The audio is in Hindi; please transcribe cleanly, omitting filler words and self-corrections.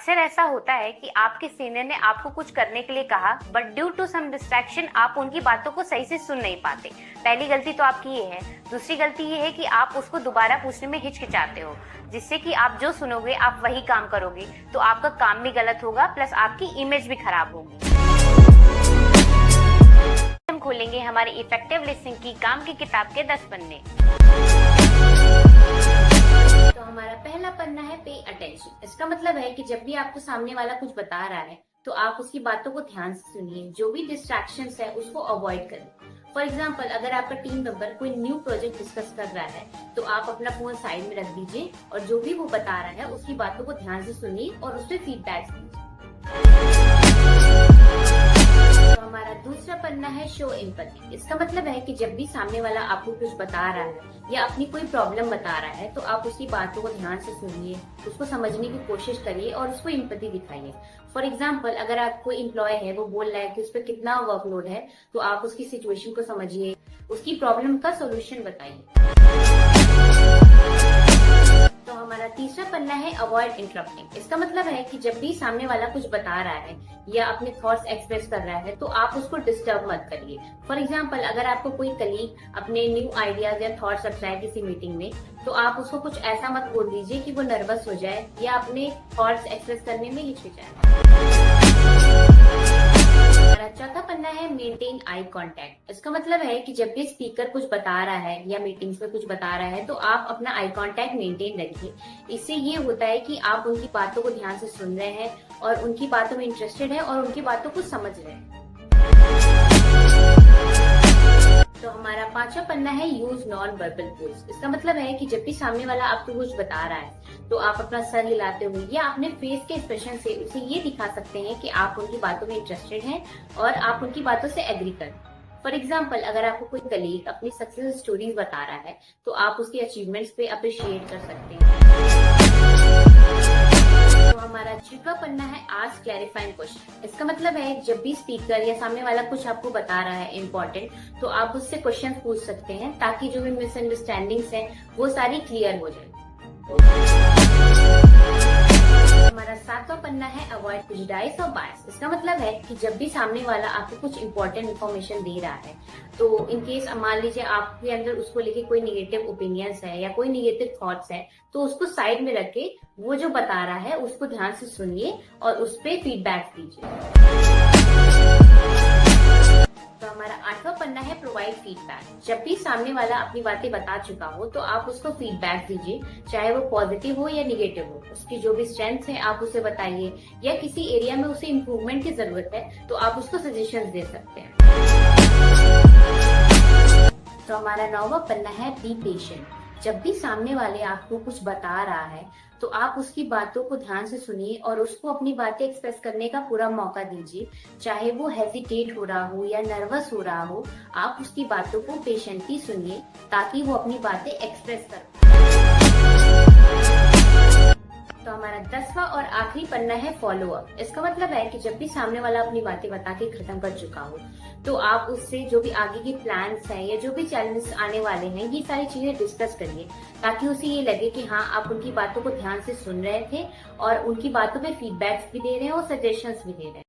अक्सर ऐसा होता है कि आपके सीनियर ने आपको कुछ करने के लिए कहा, but due to some distraction आप उनकी बातों को सही से सुन नहीं पाते। पहली गलती तो आपकी ये है। दूसरी गलती ये है कि आप उसको दोबारा पूछने में हिचकिचाते हो, जिससे कि आप जो सुनोगे आप वही काम करोगे, तो आपका काम भी गलत होगा प्लस आपकी इमेज भी खराब होगी। हम खोलेंगे हमारे इफेक्टिव लिसनिंग की काम की किताब के 10 पन्ने। तो हमारा पहला पन्ना है पे अटेंशन। इसका मतलब है कि जब भी आपको सामने वाला कुछ बता रहा है तो आप उसकी बातों को ध्यान से सुनिए, जो भी डिस्ट्रैक्शंस है उसको अवॉइड करें। फॉर एग्जाम्पल, अगर आपका टीम मेंबर कोई न्यू प्रोजेक्ट डिस्कस कर रहा है तो आप अपना फोन साइड में रख दीजिए और जो भी वो बता रहा है उसकी बातों को ध्यान से सुनिए और उस पर फीडबैक दीजिए। तो हमारा दूसरा पन्ना है शो एम्पैथी। इसका मतलब है कि जब भी सामने वाला आपको कुछ बता रहा है या अपनी कोई प्रॉब्लम बता रहा है तो आप उसकी बातों को ध्यान से सुनिए, उसको समझने की कोशिश करिए और उसको एम्पैथी दिखाइए। फॉर एग्जाम्पल, अगर आप कोई एम्प्लॉय है, वो बोल रहा है कि उस पर कितना वर्कलोड है, तो आप उसकी सिचुएशन को समझिए, उसकी प्रॉब्लम का सोल्यूशन बताइए। तो हमारा तीसरा पन्ना है अवॉइड इंटरप्टिंग। इसका मतलब है कि जब भी सामने वाला कुछ बता रहा है या अपने थॉट्स एक्सप्रेस कर रहा है तो आप उसको डिस्टर्ब मत करिए। फॉर एग्जाम्पल, अगर आपको कोई कलीग अपने न्यू आइडियाज या थॉट्स रख रहा है किसी मीटिंग में, तो आप उसको कुछ ऐसा मत बोल दीजिए कि वो नर्वस हो जाए या अपने थॉट्स एक्सप्रेस करने में हिचकिचाए। चौथा पन्ना है मेंटेन आई कांटेक्ट। इसका मतलब है कि जब भी स्पीकर कुछ बता रहा है या मीटिंग्स में कुछ बता रहा है तो आप अपना आई कांटेक्ट मेंटेन रखिए। इससे ये होता है कि आप उनकी बातों को ध्यान से सुन रहे हैं और उनकी बातों में इंटरेस्टेड है और उनकी बातों को समझ रहे हैं। तो हमारा पांचवा पन्ना है यूज नॉन वर्बल क्यूज। इसका मतलब है कि जब भी सामने वाला आपको कुछ बता रहा है तो आप अपना सर हिलाते हुए या अपने फेस के एक्सप्रेशन से उसे ये दिखा सकते हैं कि आप उनकी बातों में इंटरेस्टेड हैं और आप उनकी बातों से एग्री करें। फॉर एग्जाम्पल, अगर आपको कोई कलीग अपनी सक्सेस स्टोरीज बता रहा है तो आप उसके अचीवमेंट्स पे अप्रिशिएट कर सकते हैं। तो हमारा छठवां पन्ना है आस्क क्लैरिफाइंग क्वेश्चन। इसका मतलब है जब भी स्पीकर या सामने वाला कुछ आपको बता रहा है इम्पोर्टेंट, तो आप उससे क्वेश्चन पूछ सकते हैं ताकि जो भी मिसअंडरस्टैंडिंग्स हैं वो सारी क्लियर हो जाए। हमारा सातवां पन्ना है अवॉइड प्रेजुडिस और बायस। इसका मतलब है कि जब भी सामने वाला आपको कुछ इंपॉर्टेंट इन्फॉर्मेशन दे रहा है तो इन केस मान लीजिए आपके अंदर उसको लेके कोई निगेटिव ओपिनियंस है या कोई निगेटिव थॉट्स है, तो उसको साइड में रख के वो जो बता रहा है उसको ध्यान से सुनिए और उस पर फीडबैक दीजिए। तो हमारा आठवां पन्ना है प्रोवाइड फीडबैक। जब भी सामने वाला अपनी बातें बता चुका हो तो आप उसको फीडबैक दीजिए, चाहे वो पॉजिटिव हो या निगेटिव हो। उसकी जो भी स्ट्रेंथ्स है आप उसे बताइए, या किसी एरिया में उसे इम्प्रूवमेंट की जरूरत है तो आप उसको सजेशंस दे सकते हैं। तो हमारा 9वां पन्ना है बी पेशेंट। जब भी सामने वाले आपको कुछ बता रहा है तो आप उसकी बातों को ध्यान से सुनिए और उसको अपनी बातें एक्सप्रेस करने का पूरा मौका दीजिए। चाहे वो हेजिटेट हो रहा हो या नर्वस हो रहा हो, आप उसकी बातों को पेशेंटली सुनिए ताकि वो अपनी बातें एक्सप्रेस कर। तो हमारा 10वां और आखिरी पन्ना है फॉलो अप। इसका मतलब है कि जब भी सामने वाला अपनी बातें बता के खत्म कर चुका हो तो आप उससे जो भी आगे के प्लान्स हैं या जो भी चैलेंजेस आने वाले हैं, ये सारी चीजें डिस्कस करिए ताकि उसे ये लगे कि हाँ, आप उनकी बातों को ध्यान से सुन रहे थे और उनकी बातों पे फीडबैक्स भी दे रहे हैं और सजेशंस भी दे रहे हैं।